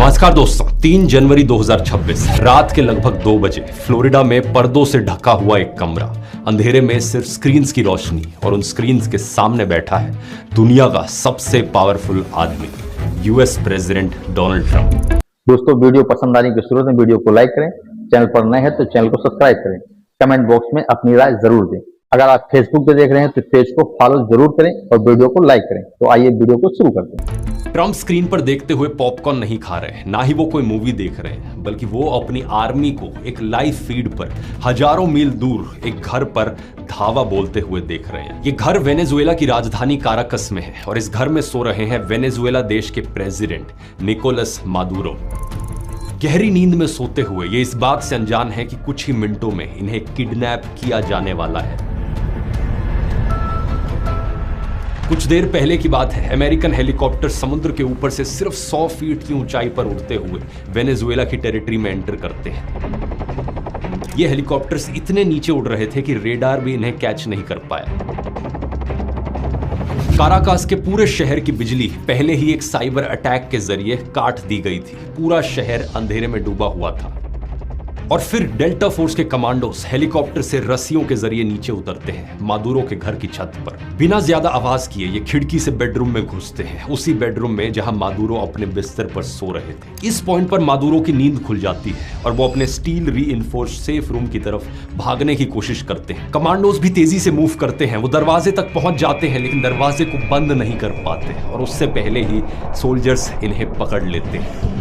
नमस्कार दोस्तों, 3 जनवरी 2026 रात के लगभग 2 बजे फ्लोरिडा में पर्दों से ढका हुआ एक कमरा, अंधेरे में सिर्फ स्क्रीन्स की रोशनी और उन स्क्रीन्स के सामने बैठा है दुनिया का सबसे पावरफुल आदमी, यूएस प्रेसिडेंट डोनाल्ड ट्रंप। दोस्तों, वीडियो पसंद आने की सूरत में वीडियो को लाइक करें, चैनल पर नए हैं तो चैनल को सब्सक्राइब करें, कमेंट बॉक्स में अपनी राय जरूर दें। अगर आप फेसबुक पे देख रहे हैं तो पेज को फॉलो जरूर करें और वीडियो को लाइक करें। तो आइए वीडियो को शुरू करते हैं। ट्रंप स्क्रीन पर देखते हुए पॉपकॉर्न नहीं खा रहे, ना ही वो कोई मूवी देख रहे हैं, बल्कि वो अपनी आर्मी को एक लाइव फीड पर हजारों मील दूर एक घर पर धावा बोलते हुए देख रहे हैं। ये घर वेनेजुएला की राजधानी काराकस में है और इस घर में सो रहे हैं वेनेजुएला देश के प्रेसिडेंट निकोलस मादुरो। गहरी नींद में सोते हुए ये इस बात से अनजान है कि कुछ ही मिनटों में इन्हें किडनैप किया जाने वाला है। कुछ देर पहले की बात है, अमेरिकन हेलीकॉप्टर समुद्र के ऊपर से सिर्फ 100 फीट की ऊंचाई पर उड़ते हुए वेनेजुएला की टेरिटरी में एंटर करते हैं। ये हेलीकॉप्टर्स इतने नीचे उड़ रहे थे कि रेडार भी इन्हें कैच नहीं कर पाया। काराकास के पूरे शहर की बिजली पहले ही एक साइबर अटैक के जरिए काट दी गई थी। पूरा शहर अंधेरे में डूबा हुआ था और फिर डेल्टा फोर्स के कमांडोस हेलीकॉप्टर से रस्सियों के जरिए नीचे उतरते हैं मादुरो के घर की छत पर। बिना ज्यादा आवाज किए ये खिड़की से बेडरूम में घुसते हैं, उसी बेडरूम में जहां मादुरो अपने बिस्तर पर सो रहे थे। इस पॉइंट पर मादुरो की नींद खुल जाती है और वो अपने स्टील रीइंफोर्स्ड सेफ रूम की तरफ भागने की कोशिश करते हैं। कमांडोस भी तेजी से मूव करते हैं, वो दरवाजे तक पहुंच जाते हैं लेकिन दरवाजे को बंद नहीं कर पाते और उससे पहले ही सोल्जर्स इन्हें पकड़ लेते हैं।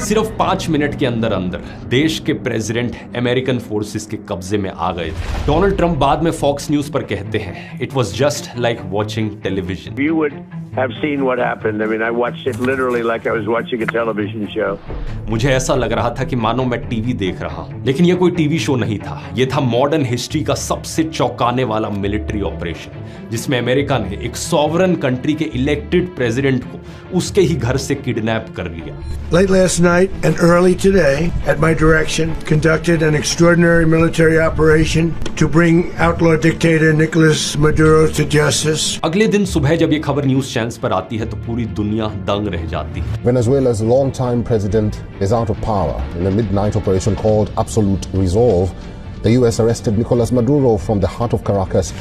सिर्फ 5 मिनट के अंदर अंदर देश के प्रेसिडेंट अमेरिकन फोर्सेस के कब्जे में आ गए थे। डोनाल्ड ट्रंप बाद में फॉक्स न्यूज पर कहते हैं, it was just like watching television. You would have seen what happened. I mean, I watched it literally like I was watching a television show. मुझे ऐसा लग रहा था कि मानो मैं टीवी देख रहा हूं, लेकिन यह कोई टीवी शो नहीं था। यह था मॉडर्न हिस्ट्री का सबसे चौंकाने वाला मिलिट्री ऑपरेशन, जिसमें अमेरिका ने एक सॉवरन कंट्री के इलेक्टेड प्रेसिडेंट को उसके ही घर से किडनैप कर लिया। Late last night and early today, at my direction, conducted an extraordinary military operation to bring outlaw dictator Nicolas Maduro to justice. अगले दिन सुबह जब ये खबर न्यूज चैनल्स पर आती है तो पूरी दुनिया दंग रह जाती है। Venezuela's longtime president is out of power. In a midnight operation called Absolute Resolve, the US arrested Nicolas Maduro from the heart of Caracas.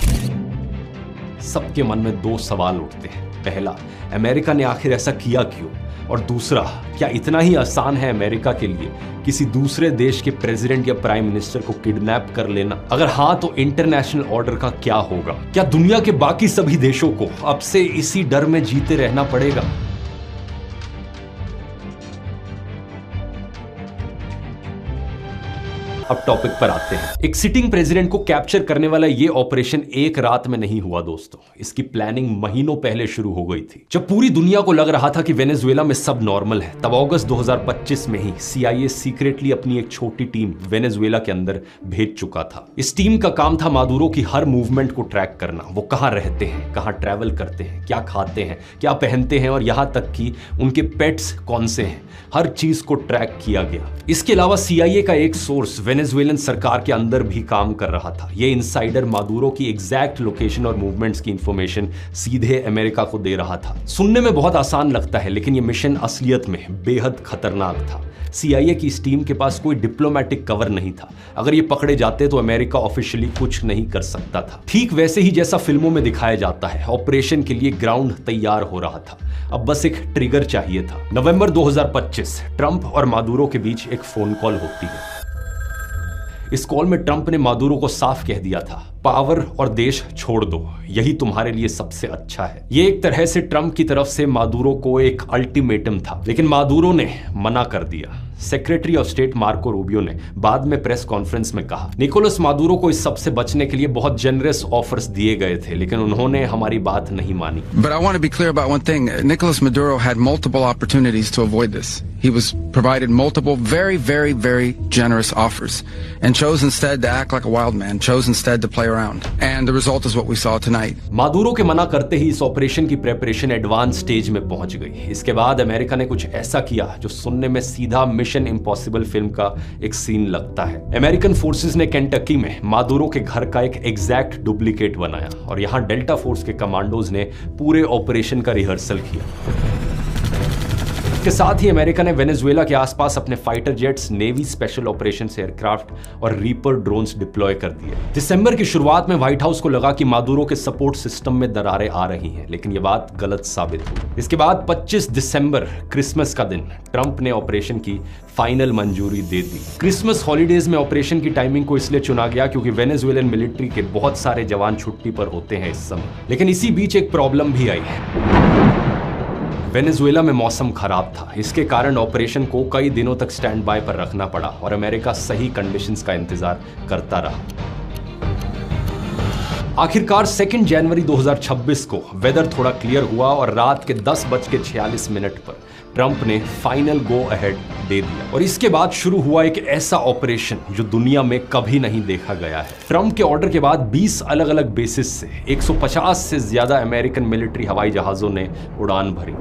सबके मन में 2 सवाल उठते हैं। पहला, अमेरिका ने आखिर ऐसा किया क्यों? और दूसरा, क्या इतना ही आसान है अमेरिका के लिए किसी दूसरे देश के प्रेसिडेंट या प्राइम मिनिस्टर को किडनैप कर लेना? अगर हाँ, तो इंटरनेशनल ऑर्डर का क्या होगा? क्या दुनिया के बाकी सभी देशों को अब से इसी डर में जीते रहना पड़ेगा? अब टॉपिक पर आते हैं। एक सिटिंग प्रेसिडेंट को कैप्चर करने वाला ये ऑपरेशन एक रात में नहीं हुआ दोस्तों, इसकी प्लानिंग महीनों पहले शुरू हो गई थी। जब पूरी दुनिया को लग रहा था कि वेनेजुएला में सब नॉर्मल है, तब अगस्त 2025 में ही CIA सीक्रेटली अपनी एक छोटी टीम वेनेजुएला के अंदर भेज चुका था। इस टीम का काम था मादुरो की हर मूवमेंट को ट्रैक करना। वो कहाँ रहते हैं, कहाँ ट्रैवल करते हैं, क्या खाते हैं, क्या पहनते हैं और यहाँ तक कि उनके पेट्स कौन से हैं, हर चीज को ट्रैक किया गया। इसके अलावा CIA का एक सोर्स वेनेजुएलन सरकार के अंदर भी काम कर रहा था। ये इनसाइडर मादुरो की एग्जैक्ट लोकेशन और मूवमेंट्स की इंफॉर्मेशन सीधे अमेरिका को दे रहा था। सुनने में बहुत आसान लगता है, लेकिन ये मिशन असलियत में बेहद खतरनाक था। CIA की इस टीम के पास कोई डिप्लोमेटिक कवर नहीं था। अगर ये पकड़े जाते तो अमेरिका ऑफिशियली कुछ नहीं कर सकता था। ठीक वैसे ही जैसा फिल्मों में दिखाया जाता है, ऑपरेशन के लिए ग्राउंड तैयार हो रहा था। अब बस एक ट्रिगर चाहिए था। नवंबर 2025 ट्रंप और मादुरो के बीच एक फोन कॉल होती है। इस कॉल में ट्रंप ने मादुरो को साफ कह दिया था, पावर और देश छोड़ दो, यही तुम्हारे लिए सबसे अच्छा है। ये एक तरह से ट्रंप की तरफ से मादुरो को एक अल्टीमेटम था, लेकिन मादुरो ने मना कर दिया। Secretary of state Marco Rubio ने बाद में प्रेस कॉन्फ्रेंस में कहा, निकोलस मादुरो को इस सब से बचने के लिए बहुत जेनरस ऑफर्स दिए गए थे, लेकिन उन्होंने हमारी बात नहीं मानी। But I want to be clear about one thing. Nicolas Maduro had multiple opportunities to avoid this. He was provided multiple very, very, very generous offers and chose instead to act like a wild man, chose instead to play around. And the result is what we saw tonight. Maduro के मना करते ही इस operation की preparation advance stage में पहुंच गई। इसके बाद अमेरिका ने कुछ ऐसा किया जो सुनने में सीधा मिशन इम्पॉसिबल फिल्म का एक सीन लगता है। अमेरिकन फोर्सेस ने केंटकी में मादुरो के घर का एक एग्जैक्ट डुप्लीकेट बनाया और यहां डेल्टा फोर्स के कमांडोज ने पूरे ऑपरेशन का रिहर्सल किया। इसके साथ ही अमेरिका ने वेनेजुएला के आसपास अपने fighter jets, navy special operations aircraft और रीपर ड्रोन्स डिप्लॉय कर दिए। दिसंबर की शुरुआत में व्हाइट हाउस को लगा कि मादुरो के सपोर्ट सिस्टम में दरारें आ रही हैं, लेकिन यह बात गलत साबित हुई। इसके बाद 25 दिसंबर क्रिसमस का दिन ट्रंप ने ऑपरेशन की फाइनल मंजूरी दे दी। क्रिसमस हॉलीडेज में ऑपरेशन की टाइमिंग को इसलिए चुना गया क्योंकि वेनेजुएलन मिलिट्री के बहुत सारे जवान छुट्टी पर होते हैं इस समय। लेकिन इसी बीच एक प्रॉब्लम भी आई है। वेनेजुएला में मौसम खराब था, इसके कारण ऑपरेशन को कई दिनों तक स्टैंड बाय पर रखना पड़ा और अमेरिका सही कंडीशंस का इंतजार करता रहा। आखिरकार 2 जनवरी 2026 को वेदर थोड़ा क्लियर हुआ और रात के 10:46 पर ट्रंप ने फाइनल गो अहेड दे दिया और इसके बाद शुरू हुआ एक ऐसा ऑपरेशन जो दुनिया में कभी नहीं देखा गया है। ट्रंप के ऑर्डर के बाद 20 अलग अलग बेसिस से 150 से ज्यादा अमेरिकन मिलिट्री हवाई जहाजों ने उड़ान भरी।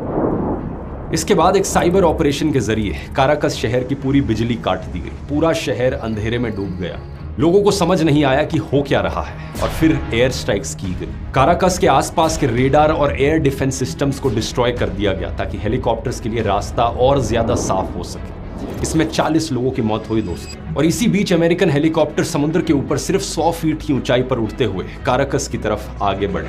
इसके बाद एक साइबर ऑपरेशन के जरिए काराकस शहर की पूरी बिजली काट दी गई। पूरा शहर अंधेरे में डूब गया। लोगों को समझ नहीं आया कि हो क्या रहा है और फिर एयर स्ट्राइक्स की गई। काराकस के आसपास के रेडार और एयर डिफेंस सिस्टम्स को डिस्ट्रॉय कर दिया गया ताकि हेलीकॉप्टर्स के लिए रास्ता और ज्यादा साफ हो सके। इसमें 40 लोगों की मौत हुई दोस्तों। और इसी बीच अमेरिकन हेलीकॉप्टर समुद्र के ऊपर सिर्फ 100 फीट की ऊंचाई पर उड़ते हुए काराकस की तरफ आगे बढ़े।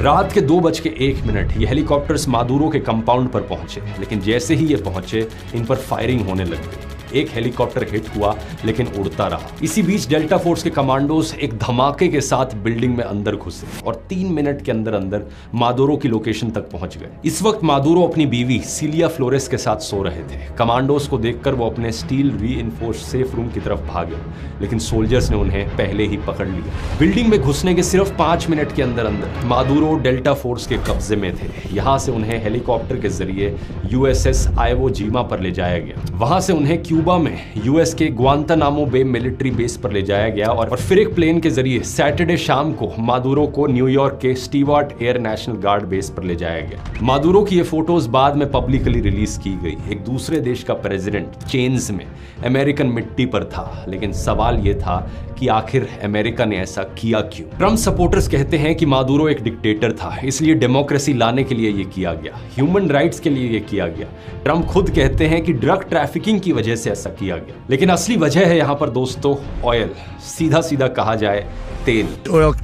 रात के 2:01 ये हेलीकॉप्टर्स मादुरो के कंपाउंड पर पहुंचे, लेकिन जैसे ही ये पहुंचे इन पर फायरिंग होने लग गई। एक हेलीकॉप्टर हिट हुआ लेकिन उड़ता रहा। इसी बीच डेल्टा फोर्स के कमांडोज एक धमाके के साथ बिल्डिंग में अंदर घुसे और 3 मिनट के अंदर अंदर मादुरो की लोकेशन तक पहुंच गए। इस वक्त मादुरो अपनी बीवी सिलिया फ्लोरेस के साथ सो रहे थे। कमांडोज को देखकर वो अपने स्टील रीइंफोर्स्ड सेफ रूम की तरफ भागे, लेकिन सोल्जर्स ने उन्हें पहले ही पकड़ लिया। बिल्डिंग में घुसने के सिर्फ 5 मिनट के अंदर अंदर मादुरो डेल्टा फोर्स के कब्जे में थे। यहां से उन्हें हेलीकॉप्टर के जरिए USS आइवो जीमा पर ले जाया गया। वहां से उन्हें क्यूबा में यूएस के ग्वांतानामो बे मिलिट्री बेस पर ले जाया गया और फिर एक प्लेन के जरिए सैटरडे शाम को मादुरो को न्यूयॉर्क के Stewart air national guard base पर ले जाया गया। मादुरो की ये फोटोज बाद में पब्लिकली रिलीज की गई। एक दूसरे देश का प्रेसिडेंट चेन्स में अमेरिकन मिट्टी पर था, लेकिन सवाल यह था कि आखिर अमेरिका ने ऐसा किया क्यों। ट्रंप सपोर्टर्स कहते हैं कि मादुरो एक डिक्टेटर था, इसलिए डेमोक्रेसी लाने के लिए यह किया गया, ह्यूमन राइट्स के लिए यह किया गया। ट्रंप खुद कहते हैं कि ड्रग ट्रैफिकिंग की वजह से ऐसा किया गया, लेकिन असली वजह है यहाँ पर दोस्तों ऑयल, सीधा सीधा कहा जाए तेल।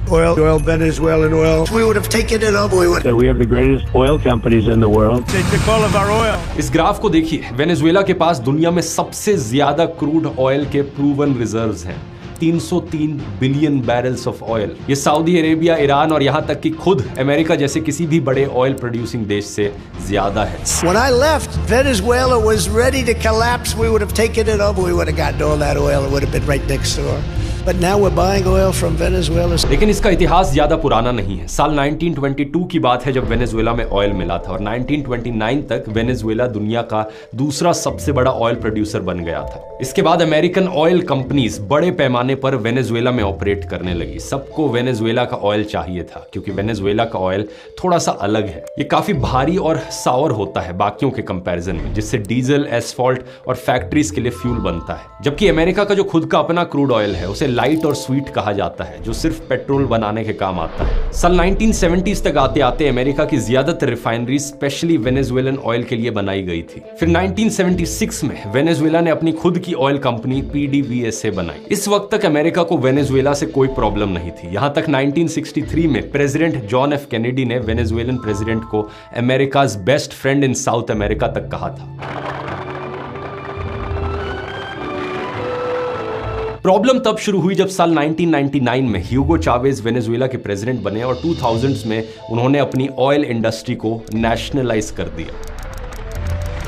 Oil, Venezuelan oil. We would have taken it up. We have the greatest oil companies in the world. They took all of our oil. इस ग्राफ को देखिए, वेनेजुएला के पास दुनिया में सबसे ज्यादा क्रूड ऑयल के प्रूवन रिजर्व्स हैं, 303 बिलियन बैरल्स ऑफ ऑयल। ये सऊदी अरेबिया, ईरान और यहां तक कि खुद अमेरिका जैसे किसी भी बड़े ऑयल प्रोड्यूसिंग देश से ज्यादा है। When I left, Venezuela was ready to collapse. We would have taken it over. We would have gotten all that oil. It would have been right next door. But now we're buying oil from Venezuela. लेकिन इसका इतिहास ज्यादा पुराना नहीं है। साल 1922 की बात है जब वेनेजुएला में ऑयल मिला था और 1929 तक वेनेजुएला दुनिया का दूसरा सबसे बड़ा ऑयल प्रोड्यूसर बन गया था। इसके बाद अमेरिकन ऑयल कंपनीज बड़े पैमाने पर वेनेजुएला में ऑपरेट करने लगी। सबको वेनेजुएला का ऑयल चाहिए था क्योंकि वेनेजुएला का ऑयल थोड़ा सा अलग है। ये काफी भारी और सावर होता है बाकियों के कंपैरिजन में, जिससे डीजल, एस्फॉल्ट और फैक्ट्रीज के लिए फ्यूल बनता है। जबकि अमेरिका का जो खुद का अपना क्रूड ऑयल है उसे लाइट और स्वीट कहा जाता है, जो सिर्फ पेट्रोल बनाने के काम आता है। साल 1970s तक आते आते अमेरिका की ज्यादातर रिफाइनरी स्पेशली वेनेजुएलन ऑयल के लिए बनाई गई थी। फिर 1976 में वेनेजुएला ने अपनी खुद की ऑयल कंपनी PDVSA बनाई। इस वक्त तक अमेरिका को वेनेजुएला से कोई प्रॉब्लम नहीं थी, यहां तक 1963 में प्रेसिडेंट जॉन F कैनेडी ने वेनेजुएलन प्रेसिडेंट को America's best friend in South America तक कहा था। प्रॉब्लम तब शुरू हुई जब साल 1999 में ह्यूगो चावेज वेनेजुएला के प्रेसिडेंट बने और 2000s में उन्होंने अपनी ऑयल इंडस्ट्री को नेशनलाइज कर दिया।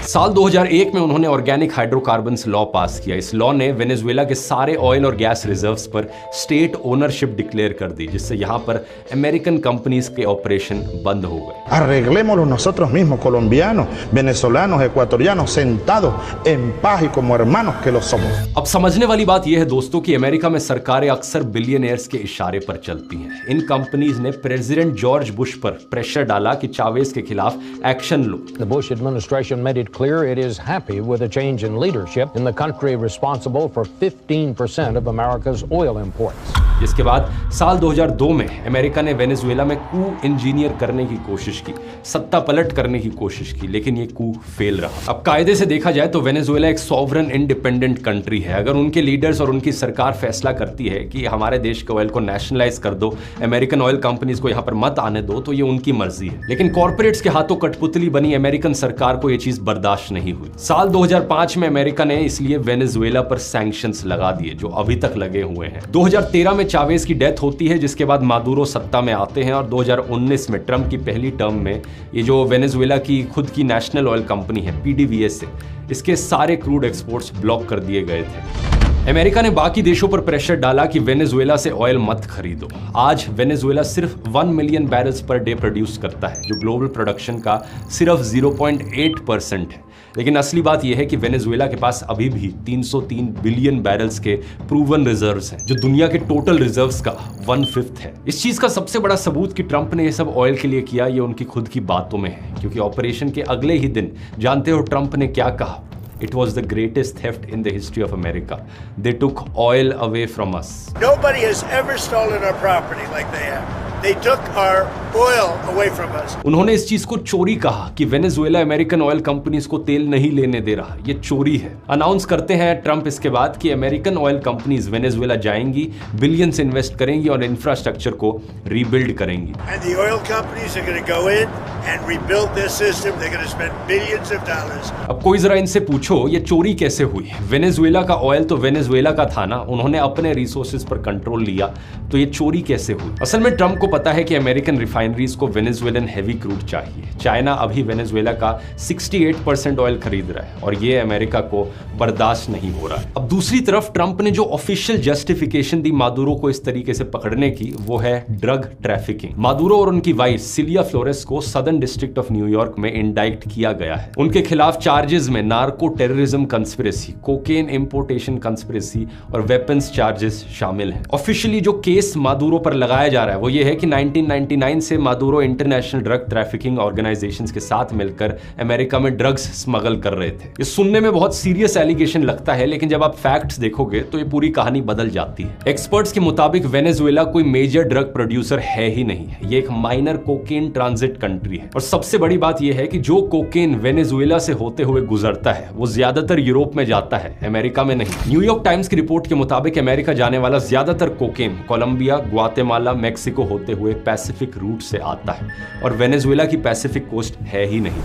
साल 2001 में उन्होंने ऑर्गेनिक हाइड्रोकार्बन्स लॉ पास किया। इस लॉ ने वेनेजुएला के सारे ऑयल और गैस रिजर्व्स पर स्टेट ओनरशिप डिक्लेयर कर दी, जिससे यहां पर अमेरिकन कंपनीज के ऑपरेशन बंद हो गए। Arreglémoslo nosotros mismos, colombianos, venezolanos, ecuatorianos, sentados en paz y como hermanos que lo somos. अब समझने वाली बात यह है दोस्तों कि अमेरिका में सरकारें अक्सर बिलियनियर्स के इशारे पर चलती हैं। इन कंपनीज ने प्रेसिडेंट जॉर्ज बुश पर प्रेशर डाला कि चावेज के खिलाफ action low. The Bush administration made it clear it is happy with a change in leadership in the country responsible for 15% of America's oil imports. इसके बाद साल 2002 में अमेरिका ने वेनेजुएला में कू इंजीनियर करने की कोशिश की, सत्ता पलट करने की कोशिश की, लेकिन ये कू फेल रहा। अब कायदे से देखा जाए तो वेनेजुएला एक सॉवरन इंडिपेंडेंट कंट्री है। अगर उनके लीडर्स और उनकी सरकार फैसला करती है कि हमारे देश के ऑयल को नेशनलाइज कर दो, अमेरिकन ऑयल कंपनीज को यहां पर मत आने दो, तो ये उनकी मर्जी है। लेकिन कॉर्पोरेट्स के हाथों कठपुतली बनी अमेरिकन सरकार को यह चीज बर्दाश्त नहीं हुई। साल 2005 में अमेरिका ने इसलिए वेनेजुएला पर सैंक्शंस लगा दिए, जो अभी तक लगे हुए हैं। 2013 में चावेज की डेथ होती है, जिसके बाद मादुरो सत्ता में आते हैं और 2019 में ट्रंप की पहली टर्म में ये जो वेनेजुएला की खुद की नेशनल ऑयल कंपनी है PDVSA, इसके सारे क्रूड एक्सपोर्ट्स ब्लॉक कर दिए गए थे। अमेरिका ने बाकी देशों पर प्रेशर डाला कि वेनेजुएला से ऑयल मत खरीदो। आज वेनेजुएला सिर्फ 1 million barrels per day produce करता है, जो ग्लोबल प्रोडक्शन का सिर्फ 0.8% है। लेकिन असली बात यह है कि वेनेजुएला के पास अभी भी 303 बिलियन बैरल्स के प्रूवन रिजर्व्स हैं, जो दुनिया के टोटल रिजर्व्स का 1/5 है। इस चीज का सबसे बड़ा सबूत कि ट्रंप ने यह सब ऑयल के लिए किया, ये उनकी खुद की बातों में है। क्योंकि ऑपरेशन के अगले ही दिन जानते हो ट्रंप ने क्या कहा? It was the greatest theft in the history of America. They took oil away from us. Nobody has ever stolen our property like they have. They took our oil away from us. उन्होंने इस चीज को चोरी कहा कि Venezuela American oil companies को तेल नहीं लेने दे रहा, ये चोरी है। अनाउंस करते हैं ट्रंप इसके बाद कि अमेरिकन ऑयल कंपनीज वेनेजुएला जाएंगी, बिलियंस इन्वेस्ट करेंगी और इंफ्रास्ट्रक्चर को रीबिल्ड करेंगी। And the oil companies are going to go in and rebuild their system. They're going to spend billions of dollars. अब कोई जरा इनसे पूछो ये चोरी कैसे हुई? वेनेजुएला का ऑयल तो वेनेजुएला का था ना, उन्होंने अपने रिसोर्सेज पर कंट्रोल लिया, तो ये चोरी कैसे हुई? असल में ट्रंप को पता है कि अमेरिकन रिफाइनरीज को वेनेजुएलन हेवी क्रूड चाहिए। चाइना अभी वेनेजुएला का 68% ऑयल खरीद रहा है और ये अमेरिका को बर्दाश्त नहीं हो रहा है। अब दूसरी तरफ ट्रंप ने जो ऑफिशियल जस्टिफिकेशन दी मादुरो को इस तरीके से पकड़ने की, वो है ड्रग ट्रैफिकिंग। मादुरो और उनकी वाइफ सिलिया फ्लोरेस को सदर्न डिस्ट्रिक्ट ऑफ न्यूयॉर्क में इंडाइक्ट किया गया है। उनके खिलाफ चार्जेस में narco terrorism conspiracy, cocaine importation conspiracy और वेपन्स चार्जेस शामिल हैं। ऑफिशियली जो केस मादुरो पर लगाया जा रहा है वो ये है कि 1999 से Maduro international drug trafficking organisations के साथ मिलकर अमेरिका में ड्रग्स स्मगल कर रहे थे। ये सुनने में बहुत सीरियस एलिगेशन लगता है, लेकिन जब आप फैक्ट्स देखोगे तो ये पूरी कहानी बदल जाती है। एक्सपर्ट्स के मुताबिक वेनेजुएला कोई मेजर ड्रग प्रोड्यूसर है ही नहीं है, ये एक माइनर कोकेन ट्रांजिट कंट्री है। और सबसे बड़ी बात यह है कि जो कोकेन वेनेजुएला से होते हुए गुजरता है वो ज्यादातर यूरोप में जाता है, अमेरिका में नहीं। न्यूयॉर्क टाइम्स की रिपोर्ट के मुताबिक अमेरिका जाने वाला ज्यादातर कोकेन कोलंबिया, ग्वाटेमाला, मेक्सिको होते हुए पैसिफिक रूट से आता है और वेनेजुएला की पैसिफिक कोस्ट है ही नहीं।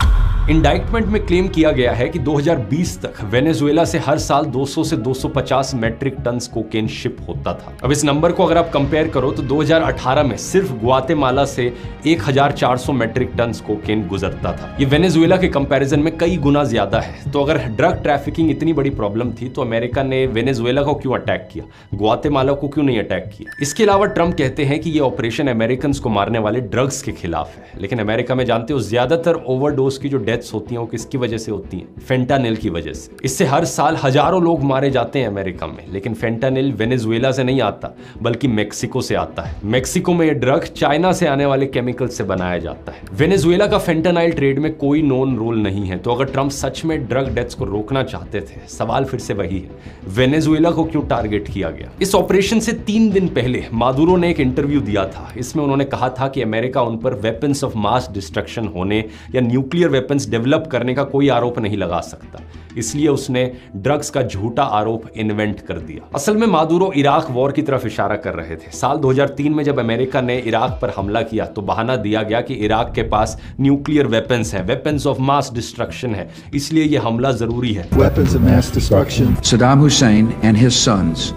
इंडाइटमेंट में क्लेम किया गया है कि 2020 तक वेनेजुएला से हर साल 200 से 250 मैट्रिक टन कोकेन शिप होता था। अब इस नंबर को अगर आप कंपेयर करो तो 2018 में सिर्फ ग्वाटेमाला से 1400 मैट्रिक टन कोकेन गुजरता था। ये वेनेजुएला के कंपैरिजन में कई गुना ज्यादा है। तो अगर ड्रग ट्रैफिकिंग इतनी बड़ी प्रॉब्लम थी तो अमेरिका ने वेनेजुएला को क्यों अटैक किया, ग्वाटेमाला को क्यों नहीं अटैक किया? इसके अलावा ट्रंप कहते हैं कि ये ऑपरेशन अमेरिकन को मारने वाले ड्रग्स के खिलाफ है, लेकिन अमेरिका में जानते हो ज्यादातर ओवरडोज की जो डेथ्स होती हैं वो किसकी वजह से होती हैं? फेंटानिल की वजह से। इससे हर साल हजारों लोग मारे जाते हैं अमेरिका में, लेकिन फेंटानिल वेनेजुएला से नहीं आता बल्कि मेक्सिको से आता है। मेक्सिको में ये ड्रग चाइना से आने वाले केमिकल से बनाया जाता है। वेनेजुएला का फेंटानिल ट्रेड में कोई नोन रोल नहीं है। तो अगर ट्रंप सच में ड्रग डेथ्स को रोकना चाहते थे, सवाल फिर से वही है, वेनेजुएला को क्यों टारगेट किया गया? इस ऑपरेशन से 3 दिन पहले मादुरो ने एक इंटरव्यू दिया था। इसमें उन्होंने कहा था कि अमेरिका उन पर वेपन्स ऑफ मास डिस्ट्रक्शन होने या न्यूक्लियर वेपन्स डेवलप करने का कोई आरोप नहीं लगा सकता, इसलिए उसने ड्रग्स का झूठा आरोप इन्वेंट कर दिया। असल में मादुरो इराक वॉर की तरफ इशारा कर रहे थे। साल 2003 में जब अमेरिका ने इराक पर हमला किया तो बहाना दिया गया कि इराक के पास न्यूक्लियर वेपन्स हैं, वेपन्स ऑफ मास डिस्ट्रक्शन है, इसलिए यह हमला जरूरी है। Weapons of mass destruction. Saddam Hussein and his sons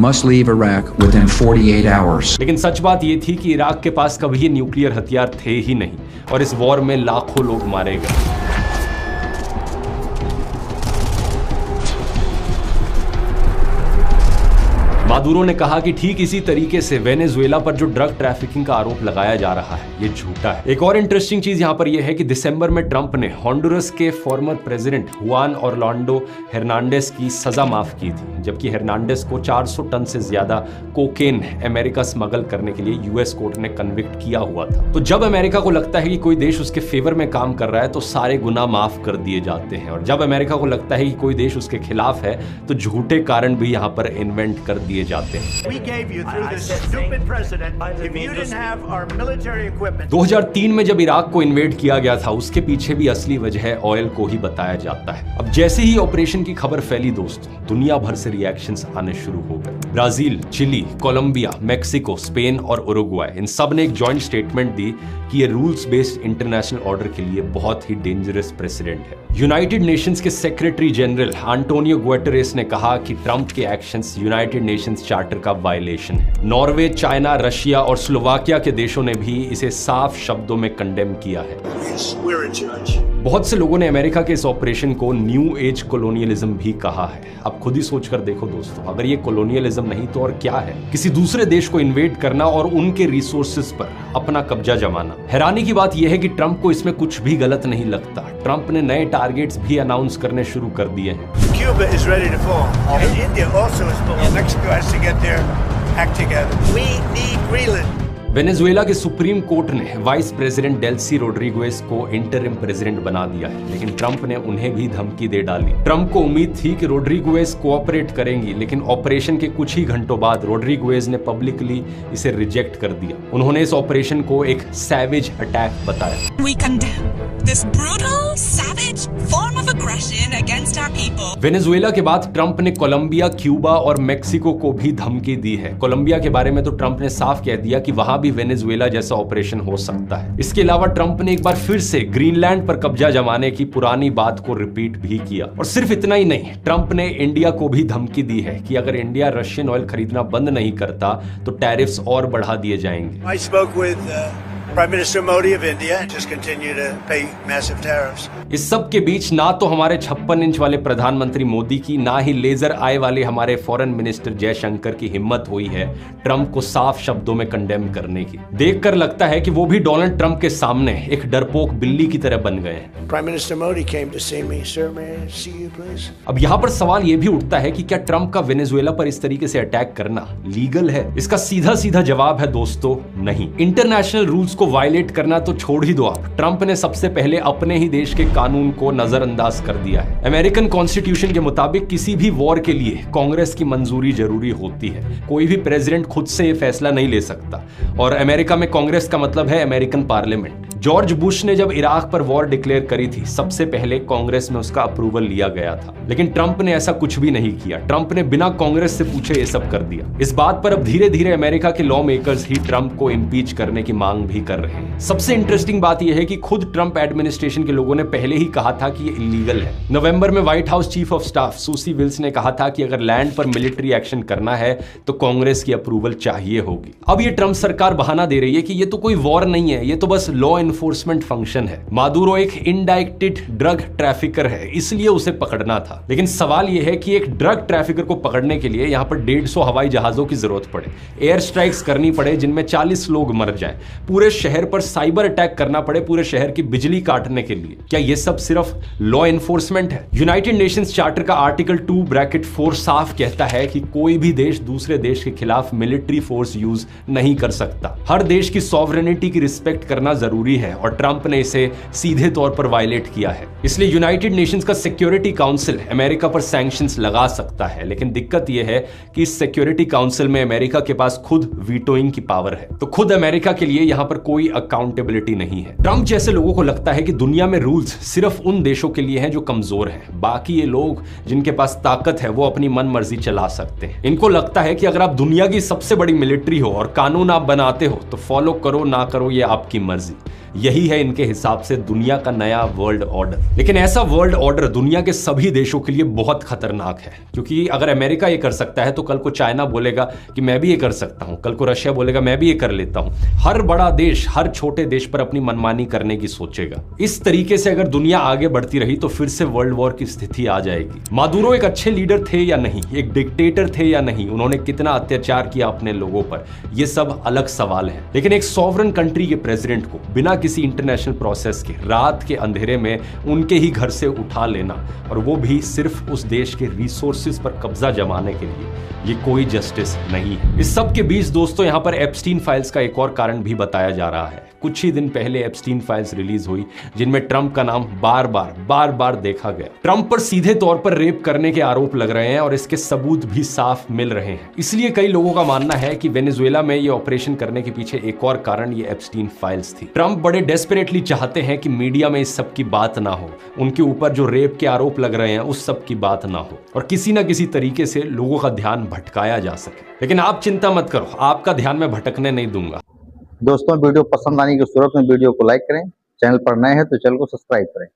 must leave Iraq within 48 hours. लेकिन सच बात यह थी कि इराक के पास कभी न्यूक्लियर हथियार थे ही नहीं और इस वॉर में लाखों लोग मारे गए। मादुरो ने कहा कि ठीक इसी तरीके से वेनेजुएला पर जो ड्रग ट्रैफिकिंग का आरोप लगाया जा रहा है ये झूठा है। एक और इंटरेस्टिंग चीज यहाँ पर यह है कि दिसंबर में ट्रंप ने हॉन्डुरस के former president Hwan Orlando Hernandez की सजा माफ की थी, जबकि हर्नांडेज को 400 टन से ज्यादा कोकेन अमेरिका स्मगल करने के लिए यूएस कोर्ट ने कन्विक्ट किया हुआ था। तो जब अमेरिका को लगता है कि कोई देश उसके फेवर में काम कर रहा है तो सारे गुनाह माफ कर दिए जाते हैं, और जब अमेरिका को लगता है कि कोई देश उसके खिलाफ है तो झूठे कारण भी यहाँ पर इन्वेंट कर दिए जाते हैं। 2003 में जब इराक को इन्वेड किया गया था उसके पीछे भी असली वजह ऑयल को ही बताया जाता है। अब जैसे ही ऑपरेशन की खबर फैली दोस्तों, दुनिया भर से रिएक्शंस आने शुरू हो गए। Brazil, Chile, Colombia, Mexico, Spain और उरुग्वाय इन सब ने एक जॉइंट स्टेटमेंट दी कि ये रूल्स बेस्ड इंटरनेशनल ऑर्डर के लिए बहुत ही डेंजरस प्रेसिडेंट है। यूनाइटेड नेशंस के सेक्रेटरी जनरल एंटोनियो गुटेरेस ने कहा कि ट्रंप के एक्शंस यूनाइटेड नेशंस चार्टर का वायलेशन है। नॉर्वे, चाइना, रशिया और स्लोवाकिया के देशों ने भी इसे साफ शब्दों में कंडेम किया है। बहुत से लोगों ने अमेरिका के इस ऑपरेशन को न्यू एज कोलोनियलिज्म भी कहा है। अब खुद ही सोचकर देखो दोस्तों, अगर ये कोलोनियलिज्म नहीं तो और क्या है? किसी दूसरे देश को इन्वेड करना और उनके रिसोर्सेज पर अपना कब्जा जमाना। हैरानी की बात यह है कि ट्रंप को इसमें कुछ भी गलत नहीं लगता। ट्रंप ने नए टारगेट्स भी अनाउंस करने शुरू कर दिए हैं। Cuba is ready to fall. And India also is falling. Mexico has to get their act together. We need Greenland. Venezuela के सुप्रीम कोर्ट ने वाइस प्रेसिडेंट डेल्सी रोड्रिगेज को इंटरिम प्रेसिडेंट बना दिया है, लेकिन ट्रंप ने उन्हें भी धमकी दे डाली। ट्रंप को उम्मीद थी कि रोड्रिगेज कोऑपरेट करेंगी, लेकिन ऑपरेशन के कुछ ही घंटों बाद रोड्रिगेज ने पब्लिकली इसे रिजेक्ट कर दिया। उन्होंने इस ऑपरेशन को एक सैवेज अटैक बताया। We condemn this brutal, savage form of aggression against our people. Venezuela के बाद ट्रंप ने कोलंबिया, क्यूबा और मेक्सिको को भी धमकी दी है। कोलंबिया के बारे में तो ट्रंप ने साफ कह दिया कि वहां भी वेनेजुएला जैसा ऑपरेशन हो सकता है। इसके अलावा ट्रंप ने एक बार फिर से ग्रीनलैंड पर कब्जा जमाने की पुरानी बात को रिपीट भी किया। और सिर्फ इतना ही नहीं, ट्रंप ने इंडिया को भी धमकी दी है कि अगर इंडिया रशियन ऑयल खरीदना बंद नहीं करता तो टैरिफ्स और बढ़ा दिए जाएंगे। I spoke with Prime Minister Modi of India and just continue to pay massive tariffs. इस सब के बीच ना तो हमारे 56 इंच वाले प्रधानमंत्री मोदी की, ना ही लेजर आई वाले हमारे फॉरेन मिनिस्टर जयशंकर की हिम्मत हुई है ट्रंप को साफ शब्दों में कंडेम करने की। देखकर लगता है कि वो भी डोनाल्ड ट्रंप के सामने एक डरपोक बिल्ली की तरह बन गए हैं। Prime Minister Modi came to see me. Sir, may I see you, please? अब यहाँ पर सवाल ये भी उठता है कि क्या ट्रंप का वेनेजुएला पर इस तरीके से अटैक करना लीगल है? इसका सीधा सीधा जवाब है दोस्तों, नहीं। इंटरनेशनल रूल्स को वायलेट करना तो छोड़ ही दो आप, ट्रंप ने सबसे पहले अपने ही देश के कानून को नजरअंदाज कर दिया है। अमेरिकन कॉन्स्टिट्यूशन के मुताबिक किसी भी वॉर के लिए कांग्रेस की मंजूरी जरूरी होती है। कोई भी प्रेसिडेंट खुद से ये फैसला नहीं ले सकता, और अमेरिका में कांग्रेस का मतलब है अमेरिकन पार्लियामेंट। जॉर्ज बुश ने जब इराक पर वॉर डिक्लेयर करी थी, सबसे पहले कांग्रेस में उसका अप्रूवल लिया गया था, लेकिन ट्रंप ने ऐसा कुछ भी नहीं किया। ट्रंप ने बिना कांग्रेस से पूछे ये सब कर दिया। इस बात पर अब धीरे धीरे अमेरिका के लॉ मेकर्स ही ट्रंप को इम्पीच करने की मांग भी कर रहे हैं। सबसे इंटरेस्टिंग बात यह है कि खुद ट्रंप एडमिनिस्ट्रेशन के लोगों ने पहले ही कहा था कि ये इलीगल है। नवंबर में White House chief of staff Susie Wiles ने कहा था कि अगर लैंड पर मिलिट्री एक्शन करना है तो कांग्रेस की अप्रूवल चाहिए होगी। अब ये ट्रंप सरकार बहाना दे रही है कि ये तो कोई वॉर नहीं है, ये तो बस लॉ एनफोर्समेंट फंक्शन है। मादुरो एक इंडाइक्टेड ड्रग ट्रैफिकर है, इसलिए उसे पकड़ना था। लेकिन सवाल यह है कि एक ड्रग ट्रैफिकर को पकड़ने के लिए यहां पर 150 हवाई जहाजों की जरूरत पड़े, एयर स्ट्राइक्स करनी पड़े जिनमें 40 लोग मर जाएं, पूरे शहर पर साइबर अटैक करना पड़े पूरे शहर की बिजली काटने के लिए। क्या ये सब सिर्फ लॉ एनफोर्समेंट है? यूनाइटेड नेशंस चार्टर का आर्टिकल 2(4) साफ कहता है कि कोई भी देश दूसरे देश के खिलाफ मिलिट्री फोर्स यूज नहीं कर सकता। हर देश की सॉवरेनिटी की रिस्पेक्ट करना जरूरी है, और ट्रंप ने इसे सीधे तौर पर वायलेट किया है। इसलिए यूनाइटेड नेशंस का सिक्योरिटी काउंसिल अमेरिका पर सैंक्शंस लगा सकता है, लेकिन दिक्कत यह है कि इस सिक्योरिटी काउंसिल में अमेरिका के पास खुद वीटोइंग की पावर है, तो खुद अमेरिका के लिए यहां पर कोई अकाउंटेबिलिटी नहीं है। ट्रंप जैसे लोगों को लगता है कि दुनिया में रूल्स सिर्फ उन देशों के लिए हैं जो कमजोर हैं, बाकी ये लोग जिनके पास ताकत है वो अपनी मन मर्जी चला सकते हैं। इनको लगता है कि अगर आप दुनिया की सबसे बड़ी मिलिट्री हो और कानून आप बनाते हो तो फॉलो करो ना करो ये आपकी मर्जी। यही है इनके हिसाब से दुनिया का नया वर्ल्ड ऑर्डर। लेकिन ऐसा वर्ल्ड ऑर्डर दुनिया के सभी देशों के लिए बहुत खतरनाक है, क्योंकि अगर अमेरिका ये कर सकता है तो कल को चाइना बोलेगा कि मैं भी ये कर सकता हूं, कल को रशिया बोलेगा मैं भी ये कर लेता हूं। हर बड़ा देश हर छोटे देश पर अपनी मनमानी करने की सोचेगा। इस तरीके से अगर दुनिया आगे बढ़ती रही तो फिर से वर्ल्ड वॉर की स्थिति आ जाएगी। मादुरो एक अच्छे लीडर थे या नहीं, एक डिक्टेटर थे या नहीं, उन्होंने कितना अत्याचार किया अपने लोगों पर, यह सब अलग सवाल है। लेकिन एक सॉवरन कंट्री के प्रेसिडेंट को बिना किसी इंटरनेशनल प्रोसेस के रात के अंधेरे में उनके ही घर से उठा लेना, और वो भी सिर्फ उस देश के रिसोर्सेज पर कब्जा जमाने के लिए, ये कोई जस्टिस नहीं है। इस सब के बीच दोस्तों यहां पर एप्स्टीन फाइल्स का एक और कारण भी बताया जा रहा है। कुछ ही दिन पहले एप्स्टीन फाइल्स रिलीज हुई जिनमें ट्रंप का नाम बार बार देखा गया। ट्रंप पर सीधे तौर पर रेप करने के आरोप लग रहे हैं और इसके सबूत भी साफ मिल रहे हैं। इसलिए कई लोगों का मानना है कि वेनेजुएला में ये ऑपरेशन करने के पीछे एक और कारण ये एप्स्टीन फाइल्स थी। ट्रंप बड़े डेस्परेटली चाहते हैं कि मीडिया में इस सब की बात ना हो, उनके ऊपर जो रेप के आरोप लग रहे हैं उस सब की बात ना हो, और किसी ना किसी तरीके से लोगों का ध्यान भटकाया जा सके। लेकिन आप चिंता मत करो, आपका ध्यान मैं भटकने नहीं दूंगा। दोस्तों वीडियो पसंद आने की सूरत में वीडियो को लाइक करें, चैनल पर नए हैं तो चैनल को सब्सक्राइब करें।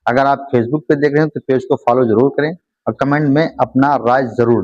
अगर आप फेसबुक पे देख रहे हैं तो पेज को फॉलो जरूर करें और कमेंट में अपना राय जरूर दें।